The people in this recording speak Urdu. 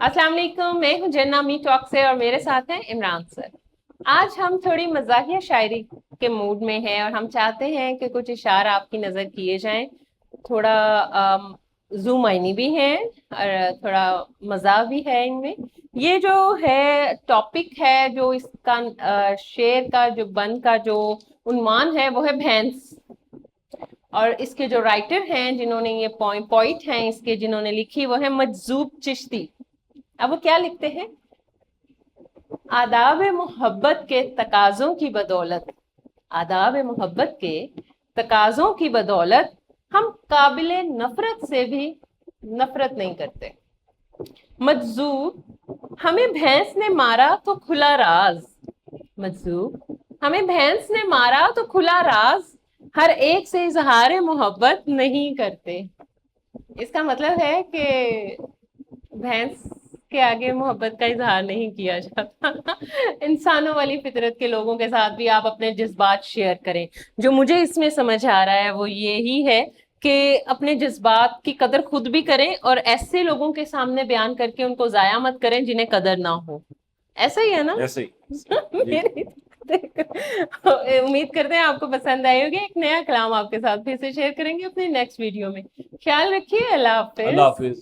السلام علیکم، میں ہوں جنہ می ٹاک سے اور میرے ساتھ ہیں عمران سر۔ آج ہم تھوڑی مزاحیہ شاعری کے موڈ میں ہیں اور ہم چاہتے ہیں کہ کچھ اشعار آپ کی نظر کیے جائیں، تھوڑا ذو معنی بھی ہیں اور تھوڑا مزاح بھی ہے ان میں۔ یہ جو ہے ٹاپک ہے، جو اس کا شعر کا جو بند کا جو عنوان ہے وہ ہے بھینس، اور اس کے جو رائٹر ہیں جنہوں نے یہ پوائٹ ہیں اس کے جنہوں نے لکھی وہ ہے مجذوب چشتی۔ اب وہ کیا لکھتے ہیں؟ آداب محبت کے تقاضوں کی بدولت، آداب محبت کے تقاضوں کی بدولت ہم قابل نفرت سے بھی نفرت نہیں کرتے۔ مجذوب ہمیں بھینس نے مارا تو کھلا راز، مجذوب ہمیں بھینس نے مارا تو کھلا راز ہر ایک سے اظہار محبت نہیں کرتے۔ اس کا مطلب ہے کہ بھینس کے آگے محبت کا اظہار نہیں کیا جاتا۔ انسانوں والی فطرت کے لوگوں کے ساتھ بھی آپ اپنے جذبات شیئر کریں۔ جو مجھے اس میں سمجھ آ رہا ہے وہ یہی ہے کہ اپنے جذبات کی قدر خود بھی کریں اور ایسے لوگوں کے سامنے بیان کر کے ان کو ضائع مت کریں جنہیں قدر نہ ہو۔ ایسا ہی ہے نا؟ ایسے ہی امید کرتے ہیں آپ کو پسند آئے ہوگی۔ ایک نیا کلام آپ کے ساتھ پھر سے شیئر کریں گے اپنے نیکسٹ ویڈیو میں۔ خیال رکھیے، اللہ حافظ۔ اللہ حافظ۔